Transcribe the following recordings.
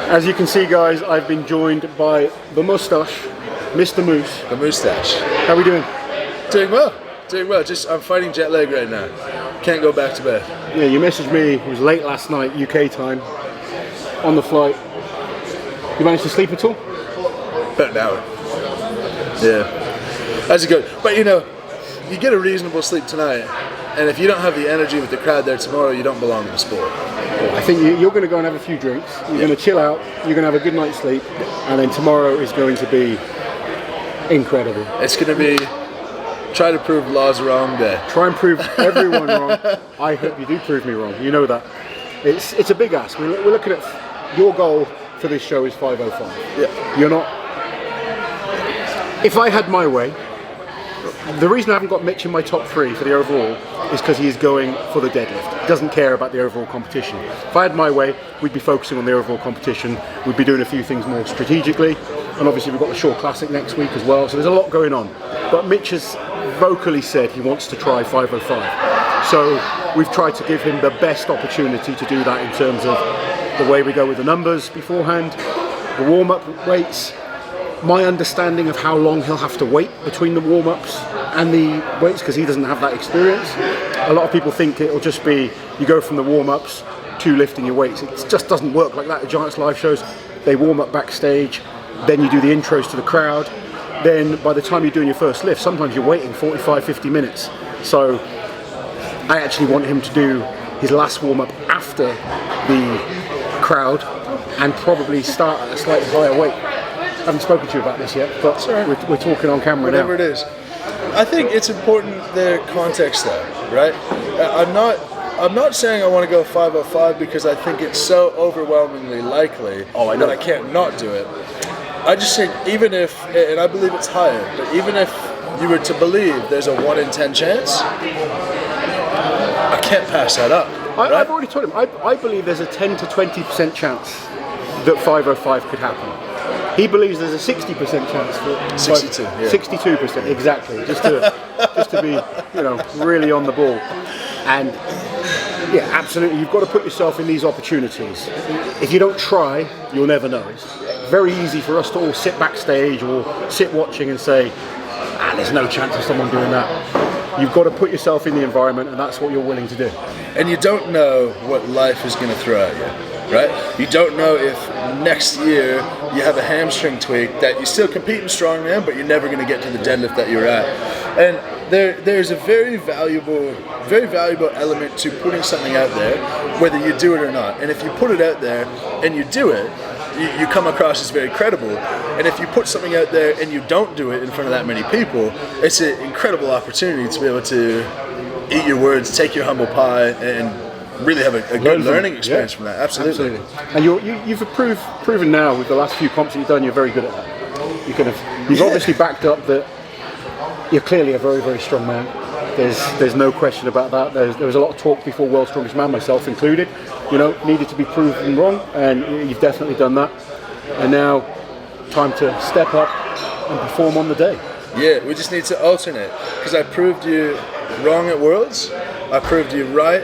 As you can see, guys, I've been joined by the mustache, Mr. Moose. The moustache. How are we doing? Doing well. Doing well. I'm fighting jet lag right now. Can't go back to bed. Yeah, you messaged me. It was late last night, UK time, on the flight. You managed to sleep at all? About an hour. Yeah. That's good. But you know, you get a reasonable sleep tonight, and if you don't have the energy with the crowd there tomorrow, you don't belong in the sport. I think you're going to go and have a few drinks, you're going to chill out, you're going to have a good night's sleep, and then tomorrow is going to be incredible. It's going to be try to prove laws wrong day. Try and prove everyone wrong. I hope you do prove me wrong, you know that. It's a big ask. We're looking at your goal for this show is 505. Yeah. You're not... If I had my way, the reason I haven't got Mitch in my top 3 for the overall is because he is going for the deadlift. He doesn't care about the overall competition. If I had my way, we'd be focusing on the overall competition. We'd be doing a few things more strategically. And obviously we've got the Shore Classic next week as well. So there's a lot going on. But Mitch has vocally said he wants to try 505. So we've tried to give him the best opportunity to do that in terms of the way we go with the numbers beforehand, the warm-up weights, my understanding of how long he'll have to wait between the warm-ups and the weights, because he doesn't have that experience. A lot of people think it'll just be you go from the warm-ups to lifting your weights. It just doesn't work like that. The Giants live shows, they warm up backstage, then you do the intros to the crowd, then by the time you're doing your first lift, sometimes you're waiting 45-50 minutes. So I actually want him to do his last warm-up after the crowd and probably start at a slightly higher weight. I haven't spoken to you about this yet, but we're talking on camera Whatever now. it is. I think it's important the context though, right? I'm not saying I want to go 505 because I think it's so overwhelmingly likely that I can't not do it. I just think even if, and I believe it's higher, but even if you were to believe there's a 1 in 10 chance, I can't pass that up. Right? I've already told him, I believe there's a 10 to 20% chance that 505 could happen. He believes there's a 60% chance for 62. Yeah. 62%, exactly. Just to be, you know, really on the ball. And yeah, absolutely. You've got to put yourself in these opportunities. If you don't try, you'll never know. It's very easy for us to all sit backstage or sit watching and say, there's no chance of someone doing that. You've got to put yourself in the environment, and that's what you're willing to do. And you don't know what life is going to throw at you, right? You don't know if next year you have a hamstring tweak that you still compete in strongman, but you're never going to get to the deadlift that you're at. And there's a very valuable element to putting something out there, whether you do it or not. And if you put it out there and you do it, you come across as very credible. And if you put something out there and you don't do it in front of that many people, it's an incredible opportunity to be able to eat your words, take your humble pie, and really have a good learning experience from that. Absolutely. And you've proven now with the last few comps that you've done, you're very good at that. You've obviously backed up that you're clearly a very, very strong man. There's no question about that. There was a lot of talk before World's Strongest Man, myself included, needed to be proven wrong, and you've definitely done that. And now, time to step up and perform on the day. Yeah, we just need to alternate, because I proved you wrong at Worlds, I proved you right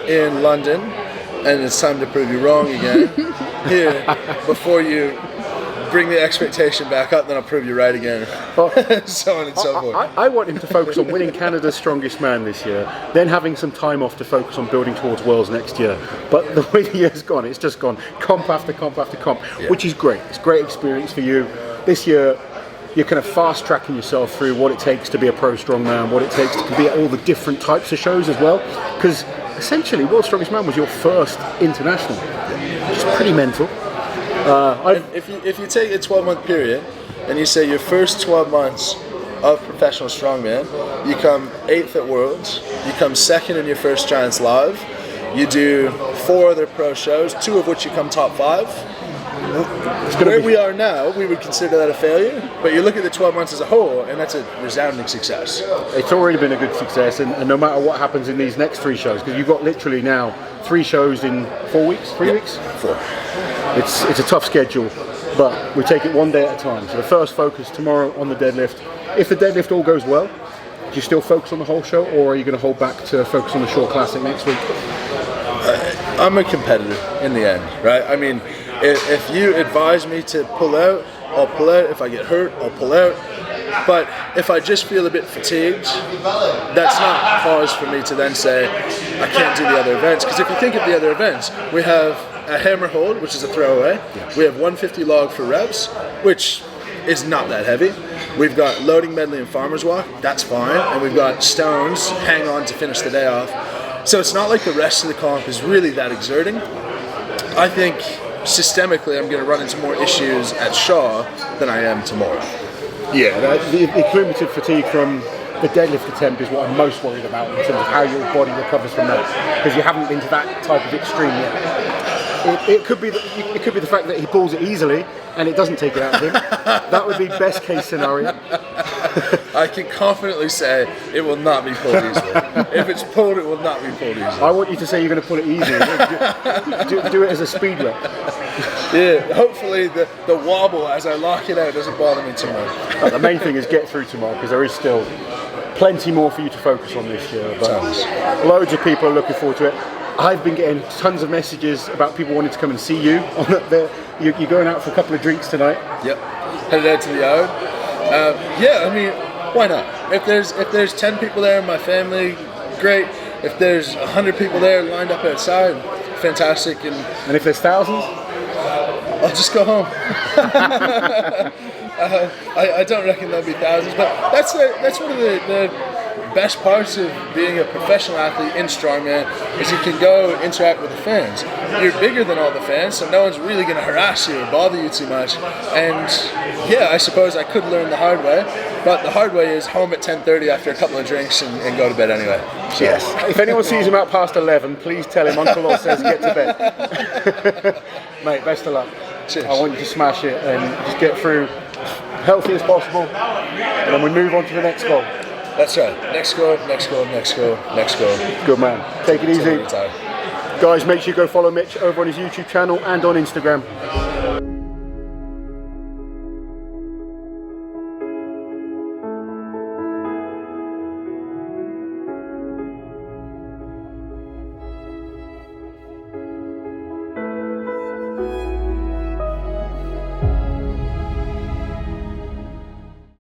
in London, and it's time to prove you wrong again here before you bring the expectation back up, then I'll prove you right again. So on and so forth. I want him to focus on winning Canada's Strongest Man this year, then having some time off to focus on building towards Worlds next year. But the way the year's gone, it's just gone comp after comp after comp, which is great. It's a great experience for you. This year, you're kind of fast tracking yourself through what it takes to be a pro strongman, what it takes to be at all the different types of shows as well. Because essentially, World's Strongest Man was your first international, which is pretty mental. If you take a 12-month period and you say your first 12 months of professional strongman, you come 8th at Worlds, you come 2nd in your first Giants Live, you do 4 other pro shows, 2 of which you come top 5. Where we are now, we would consider that a failure, but you look at the 12 months as a whole, and that's a resounding success. It's already been a good success, and no matter what happens in these next 3 shows, because you've got literally now 3 shows in 4 weeks, 3 weeks? 4. It's a tough schedule, but we take it one day at a time. So the first focus tomorrow on the deadlift. If the deadlift all goes well, do you still focus on the whole show, or are you going to hold back to focus on the Shore Classic next week? I'm a competitor in the end, right? I mean, If you advise me to pull out, I'll pull out. If I get hurt, I'll pull out. But if I just feel a bit fatigued, that's not cause for me to then say I can't do the other events. Because if you think of the other events, we have a hammer hold, which is a throwaway. We have 150 log for reps, which is not that heavy. We've got loading medley and farmer's walk, that's fine. And we've got stones, hang on to finish the day off. So it's not like the rest of the comp is really that exerting. I think systemically I'm going to run into more issues at Shaw than I am tomorrow. Yeah, the accumulative fatigue from the deadlift attempt is what I'm most worried about in terms of how your body recovers from that, because you haven't been to that type of extreme yet. It could be the fact that he pulls it easily and it doesn't take it out of him. That would be best case scenario. I can confidently say it will not be pulled easily. If it's pulled, it will not be pulled easily. I want you to say you're going to pull it easily. do it as a speed rep. Yeah, hopefully the wobble as I lock it out doesn't bother me too much. The main thing is get through tomorrow, because there is still plenty more for you to focus on this year. But loads of people are looking forward to it. I've been getting tons of messages about people wanting to come and see you. You're going out for a couple of drinks tonight. Yep, headed out to the yard. Yeah, I mean, why not? If there's 10 people there in my family, great. If there's 100 people there lined up outside, fantastic. And if there's thousands, I'll just go home. I don't reckon there'll be thousands, but that's one of the best parts of being a professional athlete in Strongman is you can go interact with the fans. You're bigger than all the fans, so no one's really going to harass you or bother you too much. And yeah, I suppose I could learn the hard way, but the hard way is home at 10:30 after a couple of drinks and go to bed anyway. So. Yes. If anyone sees him out past 11, please tell him Uncle Law says get to bed. Mate, best of luck. Cheers. I want you to smash it and just get through as healthy as possible, and then we move on to the next goal. That's right. Next goal, next goal, next goal, next goal. Good man. Take it easy. Guys, make sure you go follow Mitch over on his YouTube channel and on Instagram.